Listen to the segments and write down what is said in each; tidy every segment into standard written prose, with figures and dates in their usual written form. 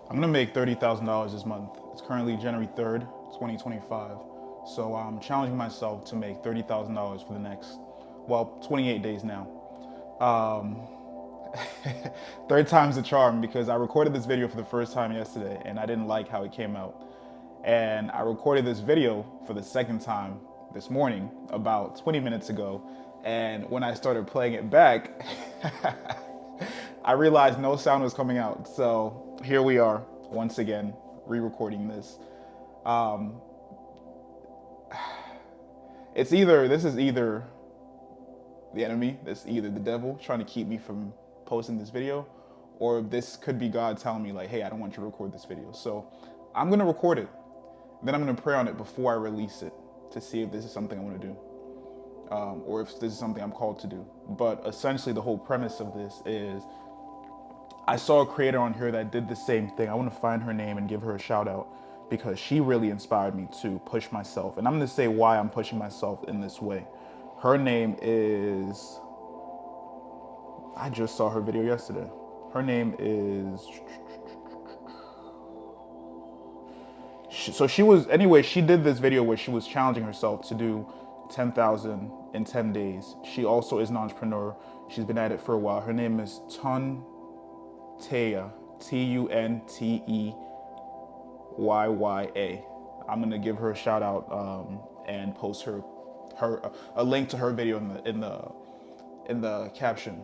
I'm gonna make $30,000 this month. It's currently January 3rd, 2025. So I'm challenging myself to make $30,000 for the next, well, 28 days now. Um, Third time's the charm because I recorded this video for the first time yesterday and I didn't like how it came out. And I recorded this video for the second time this morning, about 20 minutes ago. And when I started playing it back, I realized no sound was coming out. So here we are, once again, re-recording this. Um, this is either the enemy, this is either the devil trying to keep me from posting this video, or this could be God telling me like, hey, I don't want you to record this video. So I'm gonna record it. Then I'm gonna pray on it before I release it to see if this is something I wanna do. Or if this is something I'm called to do. But essentially the whole premise of this is I saw a creator on here that did the same thing. I want to find her name and give her a shout out because she really inspired me to push myself. And I'm going to say why I'm pushing myself in this way. Her name is, I just saw her video yesterday. Her name is, so she was, anyway, she did this video where she was challenging herself to do 10,000 in 10 days. She also is an entrepreneur. She's been at it for a while. Her name is Tunteya, Tunyya. I'm gonna give her a shout out and post her a link to her video in the caption.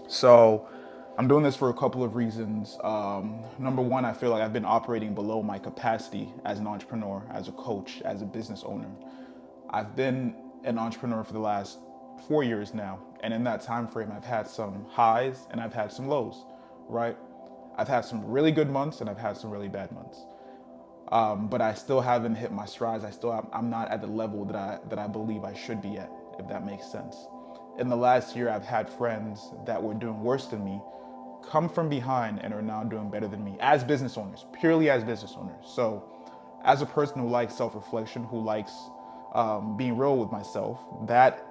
So I'm doing this for a couple of reasons. Number one, I feel like I've been operating below my capacity as an entrepreneur, as a coach, as a business owner. I've been an entrepreneur for the last 4 years now, and in that time frame, I've had some highs and I've had some lows, right? I've had some really good months and I've had some really bad months. But I still haven't hit my strides. I'm not at the level that I believe I should be at, if that makes sense. In the last year, I've had friends that were doing worse than me come from behind and are now doing better than me as business owners, purely as business owners. So, as a person who likes self-reflection, who likes being real with myself, that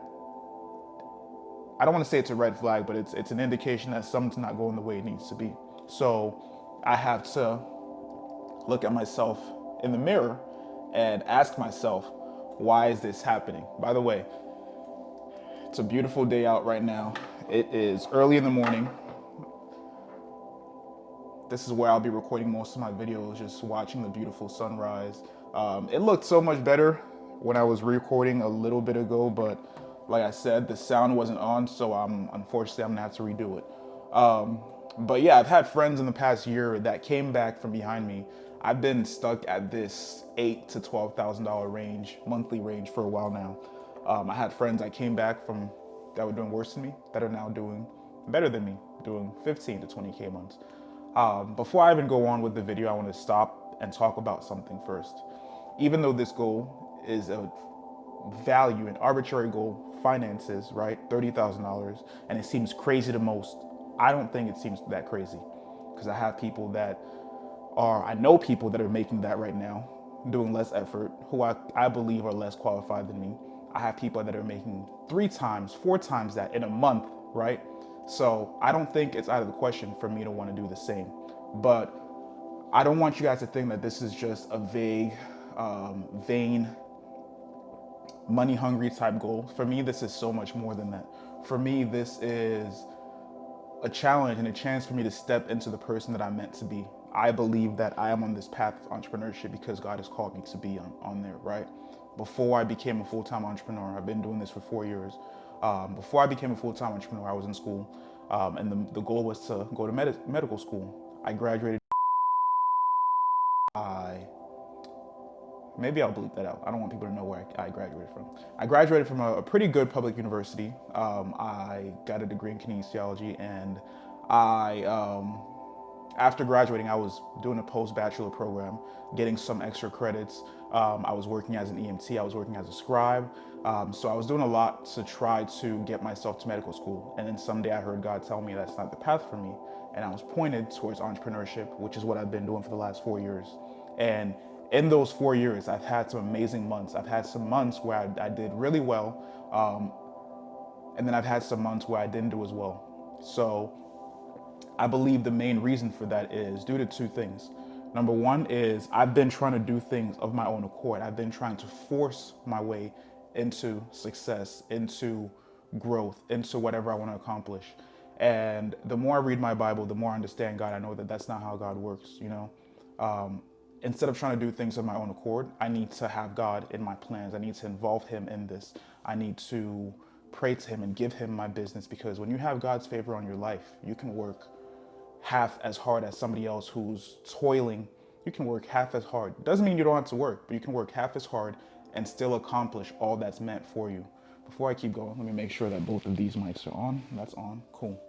I don't want to say it's a red flag, but it's an indication that something's not going the way it needs to be. So, I have to look at myself in the mirror and ask myself, why is this happening? By the way, it's a beautiful day out right now. It is early in the morning. This is where I'll be recording most of my videos, just watching the beautiful sunrise. It looked so much better when I was recording a little bit ago, but like I said, the sound wasn't on, so unfortunately I'm gonna have to redo it. But yeah, I've had friends in the past year that came back from behind me. I've been stuck at this $8,000 to $12,000 range, monthly range for a while now. I had friends that came back from that were doing worse than me that are now doing better than me, doing 15 to 20K months. Before I even go on with the video, I want to stop and talk about something first. Even though this goal is a value, an arbitrary goal, finances, right? $30,000, and it seems crazy to most. I don't think it seems that crazy because I know people that are making that right now, doing less effort, who I believe are less qualified than me. I have people that are making 3 times, 4 times that in a month, right? So I don't think it's out of the question for me to want to do the same. But I don't want you guys to think that this is just a vague, vain, money hungry type goal. For me, this is so much more than that. For me, this is a challenge and a chance for me to step into the person that I'm meant to be. I believe that I am on this path of entrepreneurship because God has called me to be on there, right? Before I became a full-time entrepreneur, I've been doing this for 4 years. Before I became a full-time entrepreneur, I was in school, and the goal was to go to medical school. I graduated. I Maybe I'll bleep that out. I don't want people to know where I graduated from. I graduated from a pretty good public university. I got a degree in kinesiology, and after graduating, I was doing a post-bachelor program, getting some extra credits. I was working as an EMT. I was working as a scribe. So I was doing a lot to try to get myself to medical school. And then someday I heard God tell me that's not the path for me. And I was pointed towards entrepreneurship, which is what I've been doing for the last 4 years. And in those 4 years, I've had some amazing months. I've had some months where I did really well. And then I've had some months where I didn't do as well. So I believe the main reason for that is due to two things. Number one is I've been trying to do things of my own accord. I've been trying to force my way into success, into growth, into whatever I want to accomplish. And the more I read my Bible, the more I understand God. I know that that's not how God works, you know. Instead of trying to do things of my own accord, I need to have God in my plans. I need to involve Him in this. I need to pray to Him and give Him my business, because when you have God's favor on your life, you can work half as hard as somebody else who's toiling. You can work half as hard. Doesn't mean you don't have to work, but you can work half as hard and still accomplish all that's meant for you. Before I keep going, let me make sure that both of these mics are on. That's on. Cool.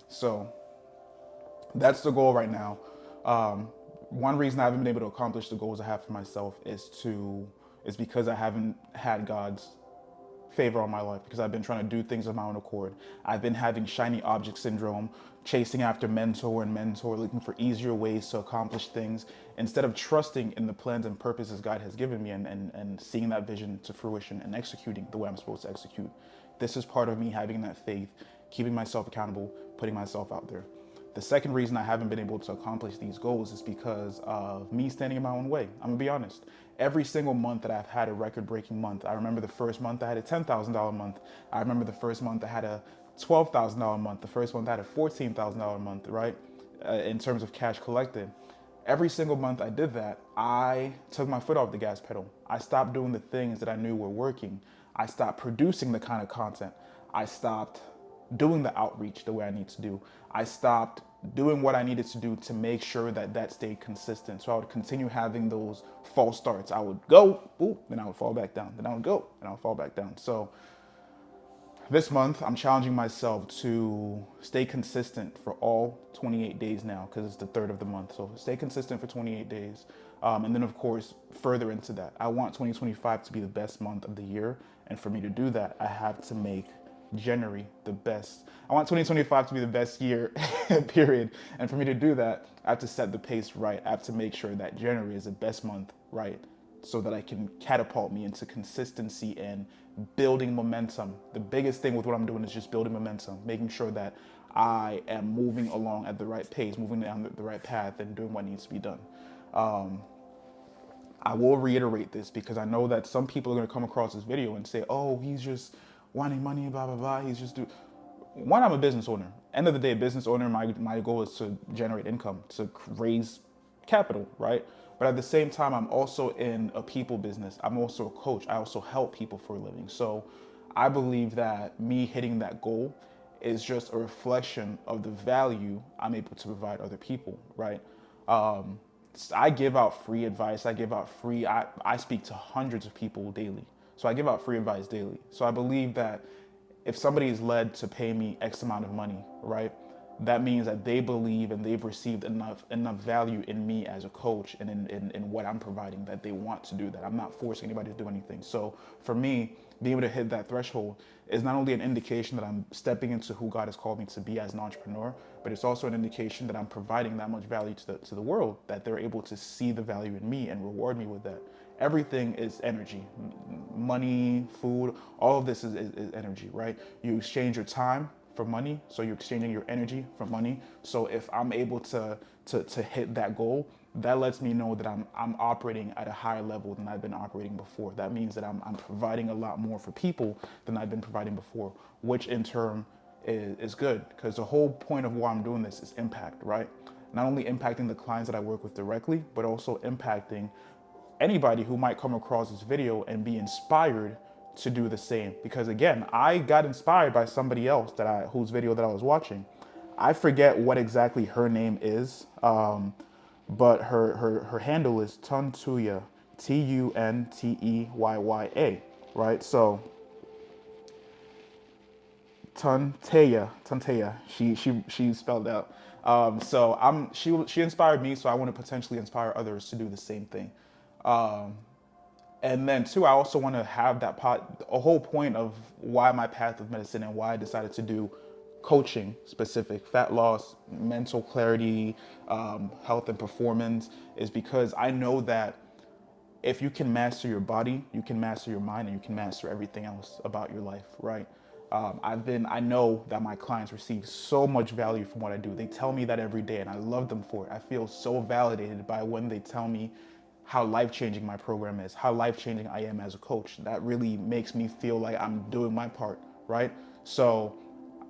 So that's the goal right now. One reason I haven't been able to accomplish the goals I have for myself is because I haven't had God's favor on my life, because I've been trying to do things of my own accord. I've been having shiny object syndrome, chasing after mentor, looking for easier ways to accomplish things instead of trusting in the plans and purposes God has given me, and seeing that vision to fruition and executing the way I'm supposed to execute. This is part of me having that faith, keeping myself accountable, putting myself out there. The second reason I haven't been able to accomplish these goals is because of me standing in my own way. I'm gonna be honest. Every single month that I've had a record-breaking month, I remember the first month I had a $10,000 month. I remember the first month I had a $12,000 month. The first month I had a $14,000 month, right? In terms of cash collected. Every single month I did that, I took my foot off the gas pedal. I stopped doing the things that I knew were working. I stopped producing the kind of content. I stopped doing the outreach the way I need to do. I stopped doing what I needed to do to make sure that that stayed consistent. So I would continue having those false starts. I would go, ooh, then I would fall back down. Then I would go, and I would fall back down. So this month, I'm challenging myself to stay consistent for all 28 days now, because it's the third of the month. So stay consistent for 28 days. And then, of course, further into that, I want 2025 to be the best month of the year. And for me to do that, I have to make January the best. I want 2025 to be the best year, period. And for me to do that, I have to set the pace right. I have to make sure that January is the best month, right? So that I can catapult me into consistency and building momentum. The biggest thing with what I'm doing is just building momentum, making sure that I am moving along at the right pace, moving down the right path, and doing what needs to be done. I will reiterate this because I know that some people are going to come across this video and say, "Oh, he's just wanting money, blah blah blah. He's just do." One, I'm a business owner. End of the day, a business owner, my goal is to generate income, to raise capital, right? But at the same time, I'm also in a people business. I'm also a coach. I also help people for a living. So I believe that me hitting that goal is just a reflection of the value I'm able to provide other people, right? I give out free advice. I speak to hundreds of people daily. So I give out free advice daily. So I believe that if somebody is led to pay me X amount of money, right, that means that they believe and they've received enough value in me as a coach and in what I'm providing, that they want to do that. I'm not forcing anybody to do anything. So for me, being able to hit that threshold is not only an indication that I'm stepping into who God has called me to be as an entrepreneur, but it's also an indication that I'm providing that much value to the world, that they're able to see the value in me and reward me with that. Everything is energy. Money, food, all of this is energy, right? You exchange your time for money, so you're exchanging your energy for money. So if I'm able to hit that goal, that lets me know that I'm operating at a higher level than I've been operating before. That means that I'm providing a lot more for people than I've been providing before, which in turn is good, because the whole point of why I'm doing this is impact, right? Not only impacting the clients that I work with directly, but also impacting anybody who might come across this video and be inspired to do the same. Because again, I got inspired by somebody else whose video that I was watching. I forget what exactly her name is, but her handle is Tuntuya, Tunteyya, right? So Tunteya. She spelled out. So she inspired me, so I want to potentially inspire others to do the same thing. And then two, I also want to have a whole point of why my path of medicine and why I decided to do coaching specific, fat loss, mental clarity, health and performance, is because I know that if you can master your body, you can master your mind, and you can master everything else about your life, right? I know that my clients receive so much value from what I do. They tell me that every day, and I love them for it. I feel so validated by when they tell me how life-changing my program is, how life-changing I am as a coach. That really makes me feel like I'm doing my part, right? So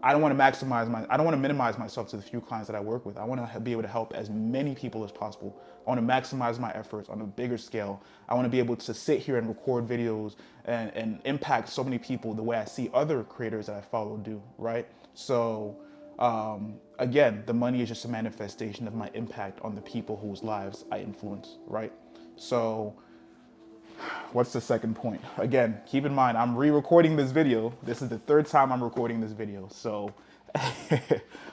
I don't want to minimize myself to the few clients that I work with. I want to be able to help as many people as possible. I want to maximize my efforts on a bigger scale. I want to be able to sit here and record videos and impact so many people the way I see other creators that I follow do, right? So again, the money is just a manifestation of my impact on the people whose lives I influence, right? So what's the second point? Again, keep in mind, I'm re-recording this video. This is the third time I'm recording this video. So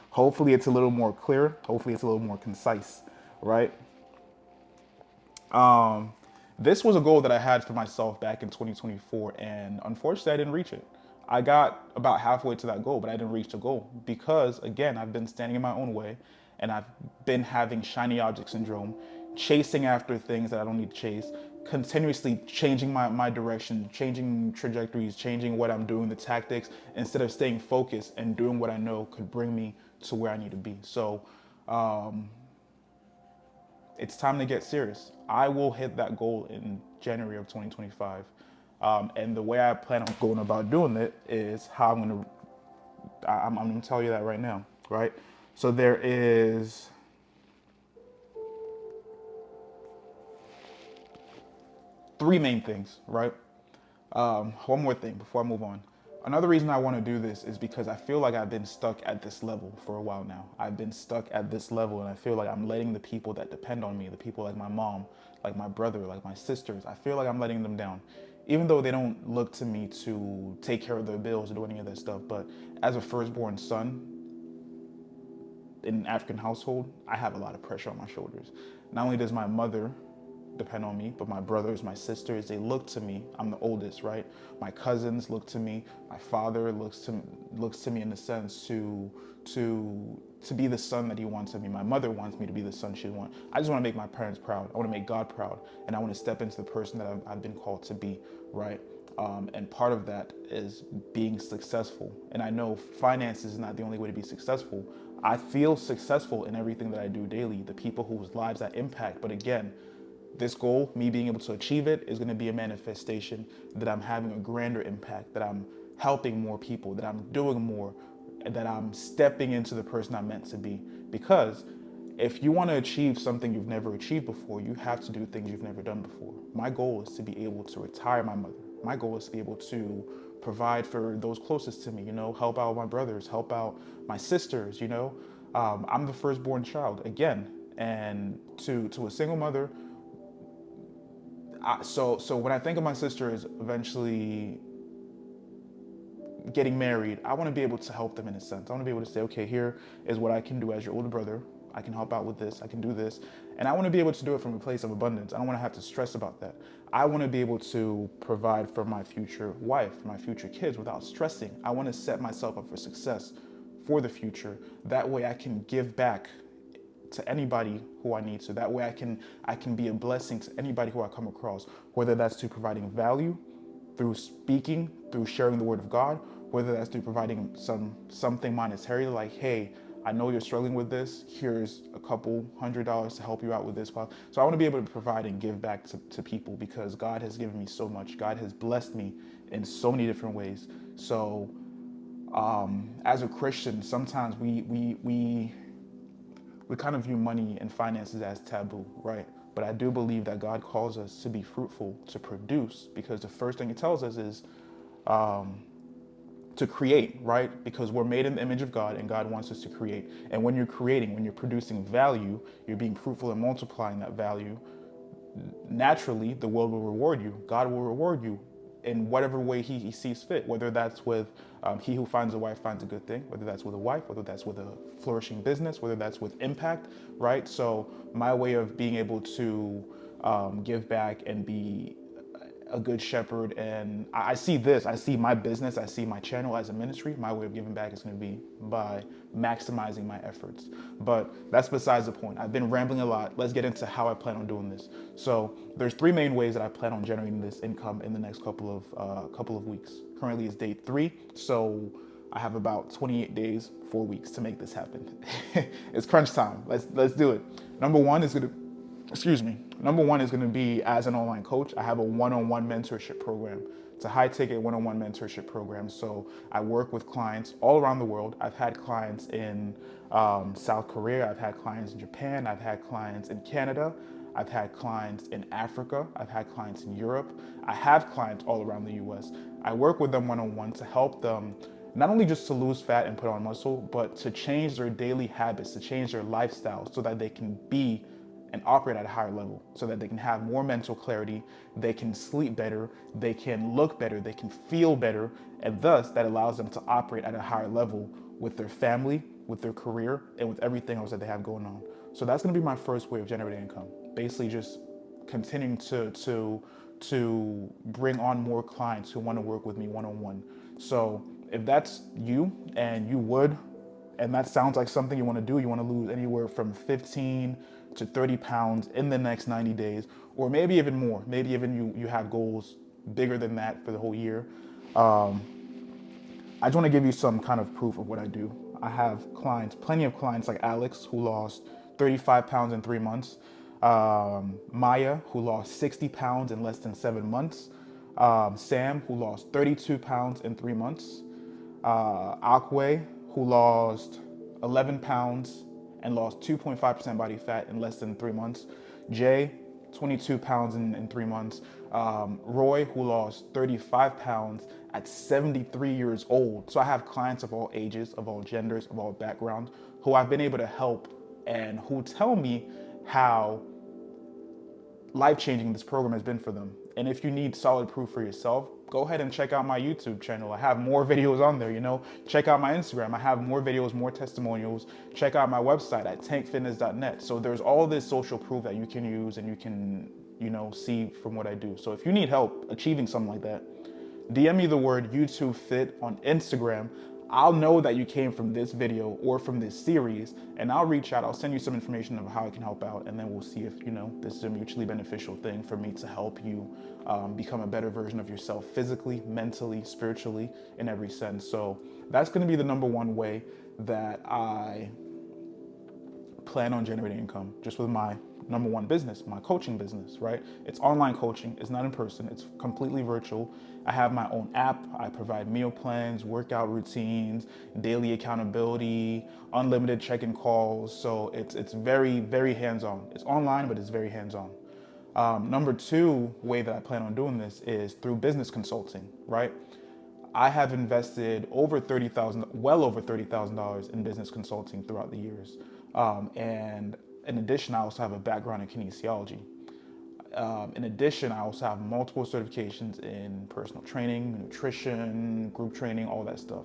hopefully it's a little more clear. Hopefully it's a little more concise, right? This was a goal that I had for myself back in 2024, and unfortunately I didn't reach it. I got about halfway to that goal, but I didn't reach the goal because, again, I've been standing in my own way and I've been having shiny object syndrome, chasing after things that I don't need to chase, continuously changing my direction, changing trajectories, changing what I'm doing, the tactics, instead of staying focused and doing what I know could bring me to where I need to be. So it's time to get serious. I will hit that goal in January of 2025. And the way I plan on going about doing it is how I'm going to tell you that right now, right? So there is three main things, right? One more thing before I move on. Another reason I want to do this is because I feel like I've been stuck at this level for a while now. I've been stuck at this level, and I feel like I'm letting the people that depend on me, the people like my mom, like my brother, like my sisters, I feel like I'm letting them down. Even though they don't look to me to take care of their bills or do any of that stuff, but as a firstborn son in an African household, I have a lot of pressure on my shoulders. Not only does my mother depend on me, but my brothers, my sisters, they look to me. I'm the oldest, right? My cousins look to me. My father looks to me in the sense to be the son that he wants of me. My mother wants me to be the son she wants. I just want to make my parents proud. I want to make God proud, and I want to step into the person that I've been called to be, right? And part of that is being successful. And I know finances is not the only way to be successful. I feel successful in everything that I do daily, the people whose lives I impact. But again, this goal, me being able to achieve it, is going to be a manifestation that I'm having a grander impact, that I'm helping more people, that I'm doing more, that I'm stepping into the person I'm meant to be. Because if you want to achieve something you've never achieved before, you have to do things you've never done before. My goal is to be able to retire my mother. My goal is to be able to provide for those closest to me, help out my brothers, help out my sisters. I'm the firstborn child, again. And to a single mother, so when I think of my sisters eventually getting married, I want to be able to help them in a sense. I want to be able to say, okay, here is what I can do as your older brother. I can help out with this. I can do this. And I want to be able to do it from a place of abundance. I don't want to have to stress about that. I want to be able to provide for my future wife, my future kids without stressing. I want to set myself up for success for the future. That way I can give back to anybody who I need to. That way I can be a blessing to anybody who I come across, whether that's to providing value through speaking, through sharing the word of God, whether that's through providing something monetary, like, hey, I know you're struggling with this. Here's a couple $100 to help you out with this. So I want to be able to provide and give back to people because God has given me so much. God has blessed me in so many different ways. So as a Christian, sometimes we kind of view money and finances as taboo, right? But I do believe that God calls us to be fruitful, to produce, because the first thing He tells us is to create, right? Because we're made in the image of God and God wants us to create. And when you're creating, when you're producing value, you're being fruitful and multiplying that value. Naturally, the world will reward you. God will reward you in whatever way he sees fit, whether that's with he who finds a wife finds a good thing, whether that's with a wife, whether that's with a flourishing business, whether that's with impact, right? So my way of being able to give back and be a good shepherd, and I see this. I see my business. I see my channel as a ministry. My way of giving back is going to be by maximizing my efforts. But that's besides the point. I've been rambling a lot. Let's get into how I plan on doing this. So there's three main ways that I plan on generating this income in the next couple of weeks. Currently, it's day 3, so I have about 28 days, 4 weeks to make this happen. It's crunch time. Let's do it. Number one is gonna excuse me. Number one is going to be as an online coach. I have a one-on-one mentorship program. It's a high-ticket one-on-one mentorship program. So I work with clients all around the world. I've had clients in South Korea. I've had clients in Japan. I've had clients in Canada. I've had clients in Africa. I've had clients in Europe. I have clients all around the US. I work with them one-on-one to help them not only just to lose fat and put on muscle, but to change their daily habits, to change their lifestyle so that they can be and operate at a higher level, so that they can have more mental clarity, they can sleep better, they can look better, they can feel better, and thus that allows them to operate at a higher level with their family, with their career, and with everything else that they have going on. So that's gonna be my first way of generating income. Basically just continuing to bring on more clients who want to work with me one-on-one. So if that's you and you would, and that sounds like something you want to do, you want to lose anywhere from 15 to 30 pounds in the next 90 days, or maybe even more. Maybe even you have goals bigger than that for the whole year. I just want to give you some kind of proof of what I do. I have clients, plenty of clients like Alex, who lost 35 pounds in 3 months. Maya, who lost 60 pounds in less than 7 months. Sam, who lost 32 pounds in 3 months. Akwe, who lost 11 pounds and lost 2.5% body fat in less than 3 months. Jay, 22 pounds in 3 months. Roy, who lost 35 pounds at 73 years old. So I have clients of all ages, of all genders, of all backgrounds, who I've been able to help and who tell me how life-changing this program has been for them. And if you need solid proof for yourself, go ahead and check out my YouTube channel. I have more videos on there, Check out my Instagram. I have more videos, more testimonials. Check out my website at tankfitness.net. So there's all this social proof that you can use and you can, see from what I do. So if you need help achieving something like that, DM me the word YouTube Fit on Instagram. I'll know that you came from this video or from this series, and I'll reach out. I'll send you some information of how I can help out, and then we'll see if this is a mutually beneficial thing for me to help you become a better version of yourself, physically, mentally, spiritually, in every sense. So that's going to be the number one way that I plan on generating income, just with my number one business, my coaching business, right? It's online coaching. It's not in person. It's completely virtual. I have my own app. I provide meal plans, workout routines, daily accountability, unlimited check-in calls. So it's very, very hands-on. It's online, but it's very hands-on. Number two way that I plan on doing this is through business consulting, right? I have invested well over $30,000 in business consulting throughout the years. And in addition, I also have a background in kinesiology. In addition, I also have multiple certifications in personal training, nutrition, group training, all that stuff.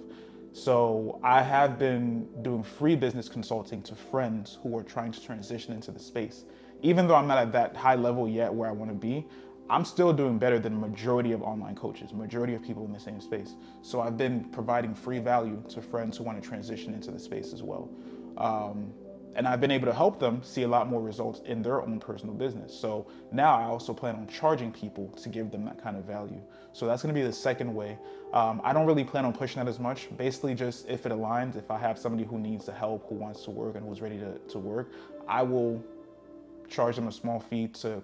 So I have been doing free business consulting to friends who are trying to transition into the space. Even though I'm not at that high level yet where I want to be, I'm still doing better than the majority of online coaches, majority of people in the same space. So I've been providing free value to friends who want to transition into the space as well. And I've been able to help them see a lot more results in their own personal business. So now I also plan on charging people to give them that kind of value. So that's gonna be the second way. I don't really plan on pushing that as much. Basically just if it aligns, if I have somebody who needs the help, who wants to work and who's ready to work, I will charge them a small fee to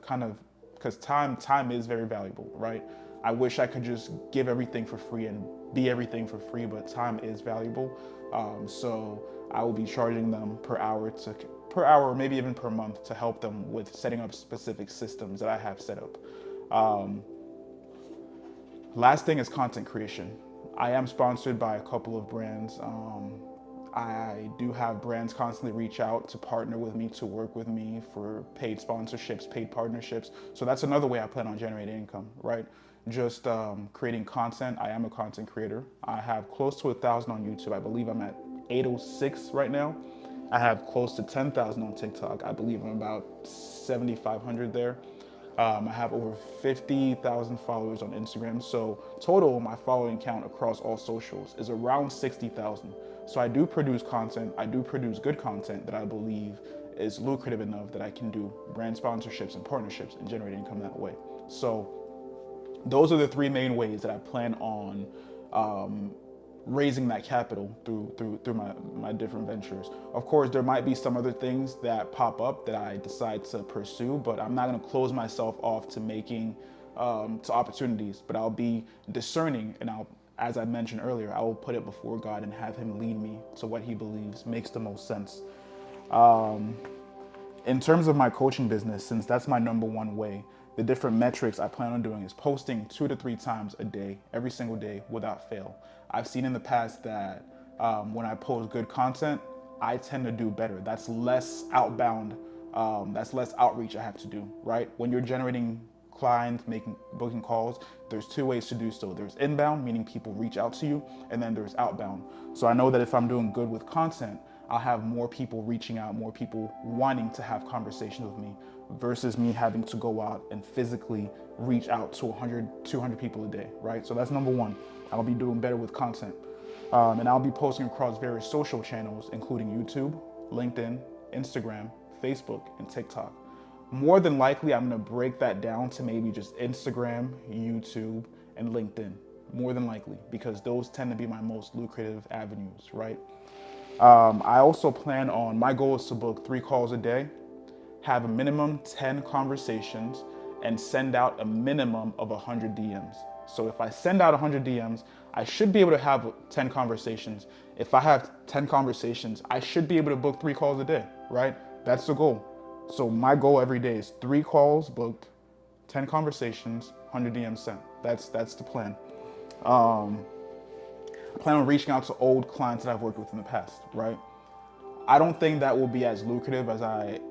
because time is very valuable, right? I wish I could just give everything for free and be everything for free, but time is valuable. So I will be charging them per hour, or maybe even per month, to help them with setting up specific systems that I have set up. Last thing is content creation. I am sponsored by a couple of brands. I do have brands constantly reach out to partner with me, to work with me for paid sponsorships, paid partnerships. So that's another way I plan on generating income, right? Just creating content. I am a content creator. I have close to 1,000 on YouTube. I believe I'm at 806 right now. I have close to 10,000 on TikTok. I believe I'm about 7,500 there. I have over 50,000 followers on Instagram. So total, my following count across all socials is around 60,000. So I do produce content. I do produce good content that I believe is lucrative enough that I can do brand sponsorships and partnerships and generate income that way. So those are the three main ways that I plan on raising that capital through my different ventures. Of course, there might be some other things that pop up that I decide to pursue, but I'm not going to close myself off to making to opportunities. But I'll be discerning, and as I mentioned earlier, I will put it before God and have Him lead me to what He believes makes the most sense. In terms of my coaching business, since that's my number one way, the different metrics I plan on doing is posting 2 to 3 times a day, every single day without fail. I've seen in the past that when I post good content, I tend to do better. That's less outbound, that's less outreach I have to do, right? When you're generating clients, booking calls, there's two ways to do so. There's inbound, meaning people reach out to you, and then there's outbound. So I know that if I'm doing good with content, I'll have more people reaching out, more people wanting to have conversations with me versus me having to go out and physically reach out to 100, 200 people a day, right? So that's number one. I'll be doing better with content. And I'll be posting across various social channels, including YouTube, LinkedIn, Instagram, Facebook, and TikTok. More than likely, I'm gonna break that down to maybe just Instagram, YouTube, and LinkedIn. More than likely, because those tend to be my most lucrative avenues, right? I also plan on, my goal is to book 3 calls a day, have a minimum 10 conversations, and send out a minimum of 100 DMs. So if I send out 100 DMs, I should be able to have 10 conversations. If I have 10 conversations, I should be able to book 3 calls a day, right? That's the goal. So my goal every day is 3 calls booked, 10 conversations, 100 DMs sent. That's the plan. I plan on reaching out to old clients that I've worked with in the past, right? I don't think that will be as lucrative as I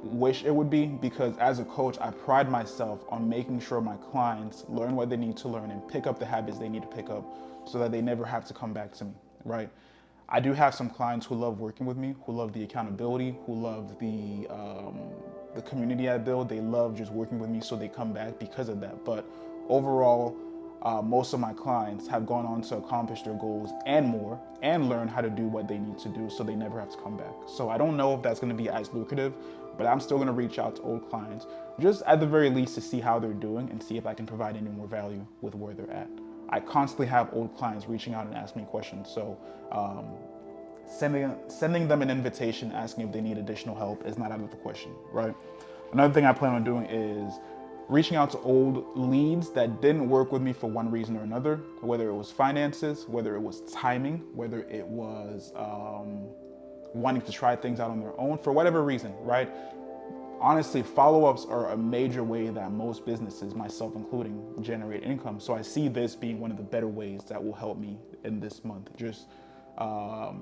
wish it would be, because as a coach, I pride myself on making sure my clients learn what they need to learn and pick up the habits they need to pick up so that they never have to come back to me, right? I do have some clients who love working with me, who love the accountability, who love the community I build. They love just working with me, so they come back because of that. But overall, most of my clients have gone on to accomplish their goals and more, and learn how to do what they need to do so they never have to come back. So I don't know if that's going to be as lucrative, but I'm still going to reach out to old clients, just at the very least to see how they're doing and see if I can provide any more value with where they're at. I constantly have old clients reaching out and asking me questions. So sending them an invitation, asking if they need additional help is not out of the question, right? Another thing I plan on doing is reaching out to old leads that didn't work with me for one reason or another, whether it was finances, whether it was timing, whether it was wanting to try things out on their own, for whatever reason, right? Honestly, follow-ups are a major way that most businesses, myself including, generate income. So I see this being one of the better ways that will help me in this month. Just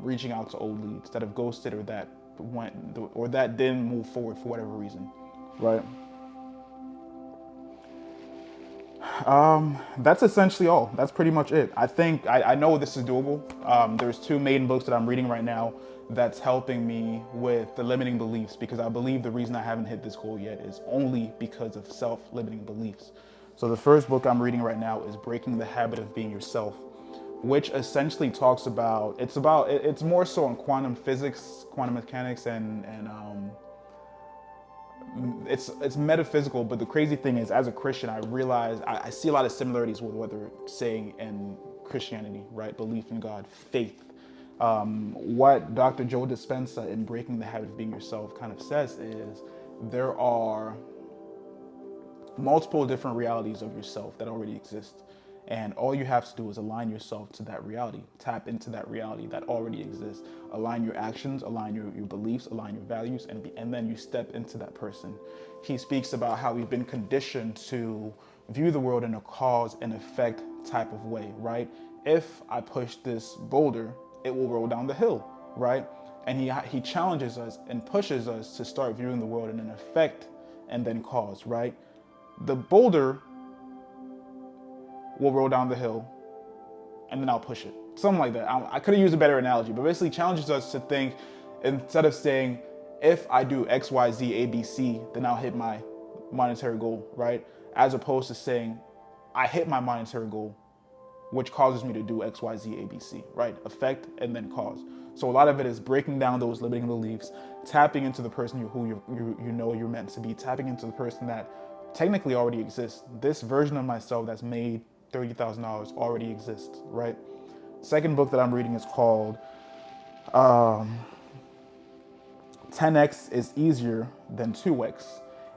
reaching out to old leads that have ghosted or that didn't move forward for whatever reason, right? That's essentially all. That's pretty much it. I think I know this is doable. There's 2 main books that I'm reading right now that's helping me with the limiting beliefs, because I believe the reason I haven't hit this goal yet is only because of self-limiting beliefs. So the first book I'm reading right now is Breaking the Habit of Being Yourself, which essentially talks about, it's more so on quantum physics, quantum mechanics, and it's metaphysical. But the crazy thing is, as a Christian, I realize I see a lot of similarities with what they're saying in Christianity, right? Belief in God, faith. What Dr. Joe Dispenza in Breaking the Habit of Being Yourself kind of says is there are multiple different realities of yourself that already exist. And all you have to do is align yourself to that reality, tap into that reality that already exists, align your actions, align your beliefs, align your values, and then you step into that person. He speaks about how we've been conditioned to view the world in a cause and effect type of way, right? If I push this boulder, it will roll down the hill, right? And he challenges us and pushes us to start viewing the world in an effect and then cause, right? The boulder will roll down the hill and then I'll push it. Something like that. I could have used a better analogy, but basically challenges us to think, instead of saying, if I do X, Y, Z, A, B, C, then I'll hit my monetary goal, right? As opposed to saying, I hit my monetary goal, which causes me to do X, Y, Z, A, B, C, right? Effect and then cause. So a lot of it is breaking down those limiting beliefs, tapping into the person who you know you're meant to be, tapping into the person that technically already exists. This version of myself that's made $30,000 already exists, right? Second book that I'm reading is called 10x is easier than 2x,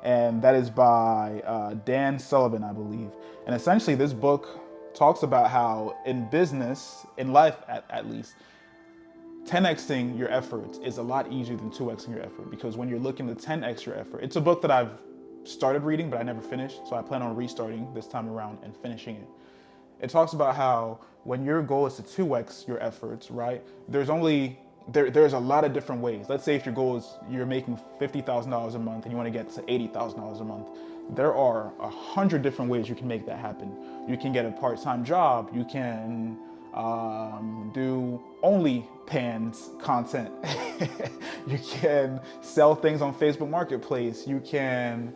and that is by Dan Sullivan, I believe. And essentially, this book talks about how in business, in life at least, 10xing your efforts is a lot easier than 2xing your effort, because when you're looking to 10x your effort, it's a book that I've started reading but I never finished, so I plan on restarting this time around and finishing it. It talks about how when your goal is to 2x your efforts, right? There's a lot of different ways. Let's say if your goal is you're making $50,000 a month and you want to get to $80,000 a month. There are 100 different ways you can make that happen. You can get a part-time job. You can do OnlyFans content. You can sell things on Facebook Marketplace. You can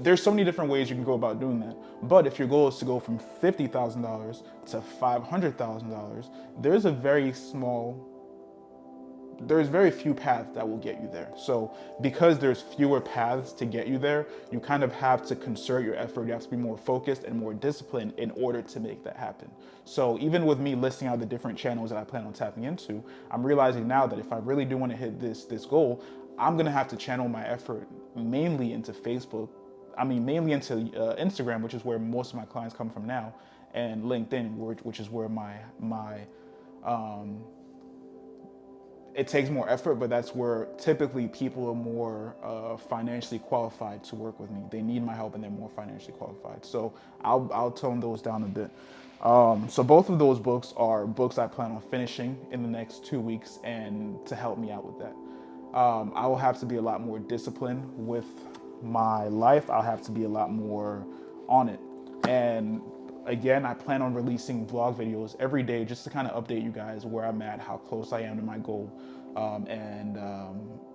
there's so many different ways you can go about doing that. But if your goal is to go from $50,000 to $500,000, there's very few paths that will get you there. So because there's fewer paths to get you there, you kind of have to concerted your effort. You have to be more focused and more disciplined in order to make that happen. So even with me listing out the different channels that I plan on tapping into, I'm realizing now that if I really do want to hit this goal, I'm gonna have to channel my effort mainly into Facebook. Mainly into Instagram, which is where most of my clients come from now, and LinkedIn, which is where my it takes more effort, but that's where typically people are more financially qualified to work with me. They need my help and they're more financially qualified. So I'll tone those down a bit. So both of those books are books I plan on finishing in the next 2 weeks, and to help me out with that. I will have to be a lot more disciplined with my life. I'll have to be a lot more on it. And again, I plan on releasing vlog videos every day just to kind of update you guys where I'm at, how close I am to my goal, and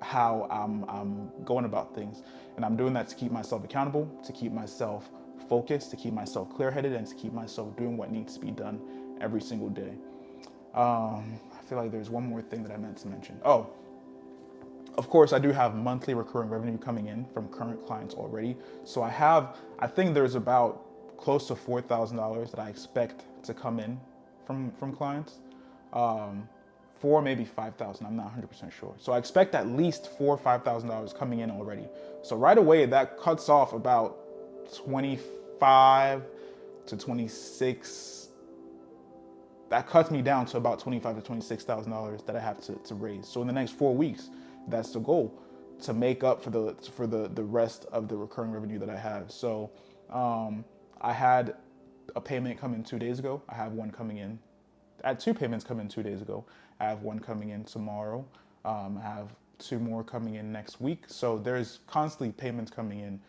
how I'm going about things. And I'm doing that to keep myself accountable, to keep myself focused, to keep myself clear-headed, and to keep myself doing what needs to be done every single day. I feel like there's one more thing that I meant to mention. Oh, of course, I do have monthly recurring revenue coming in from current clients already. So I think there's about close to $4,000 that I expect to come in from clients. Four, maybe 5,000. I'm not 100% sure. So I expect at least $4,000 or $5,000 coming in already. So right away, that cuts off about 25 to 26. That cuts me down to about $25,000 to $26,000 that I have to raise. So in the next 4 weeks, that's the goal, to make up for the rest of the recurring revenue that I have. So I had a payment come in 2 days ago. I have one coming in. I had two payments come in 2 days ago. I have one coming in tomorrow. I have two more coming in next week. So there's constantly payments coming in.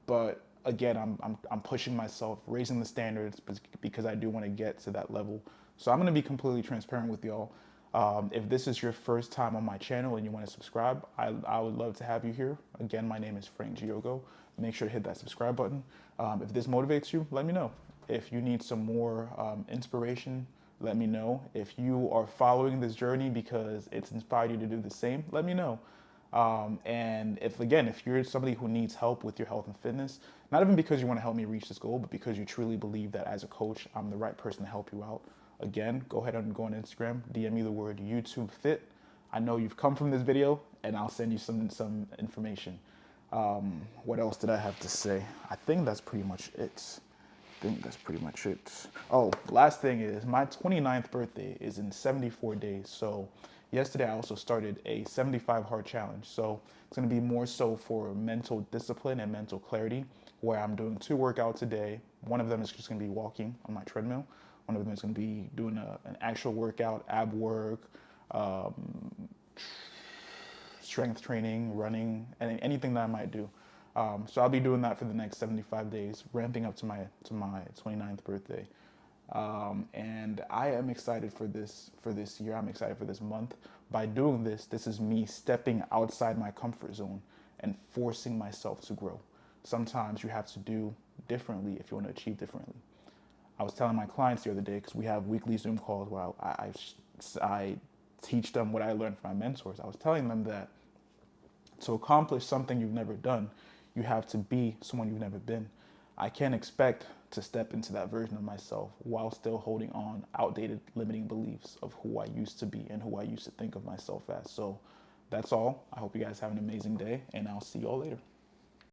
But again, I'm pushing myself, raising the standards because I do want to get to that level. So I'm going to be completely transparent with y'all. If this is your first time on my channel and you want to subscribe, I would love to have you here. Again, my name is Frank Giogo. Make sure to hit that subscribe button. If this motivates you, let me know. If you need some more inspiration, let me know. If you are following this journey because it's inspired you to do the same, let me know. And if you're somebody who needs help with your health and fitness, not even because you want to help me reach this goal, but because you truly believe that as a coach, I'm the right person to help you out, again, go ahead and go on Instagram, DM me the word YouTube Fit. I know you've come from this video, and I'll send you some information. What else did I have to say? I think that's pretty much it. Oh, last thing is my 29th birthday is in 74 days. So yesterday I also started a 75 hard challenge. So it's going to be more so for mental discipline and mental clarity, where I'm doing 2 workouts a day. One of them is just going to be walking on my treadmill. One of them is going to be doing an actual workout, ab work, strength training, running, and anything that I might do. So I'll be doing that for the next 75 days, ramping up to my 29th birthday. And I am excited for this year. I'm excited for this month. By doing this, this is me stepping outside my comfort zone and forcing myself to grow. Sometimes you have to do differently if you want to achieve differently. I was telling my clients the other day, because we have weekly Zoom calls where I teach them what I learned from my mentors. I was telling them that to accomplish something you've never done, you have to be someone you've never been. I can't expect to step into that version of myself while still holding on outdated limiting beliefs of who I used to be and who I used to think of myself as. So that's all. I hope you guys have an amazing day, and I'll see you all later.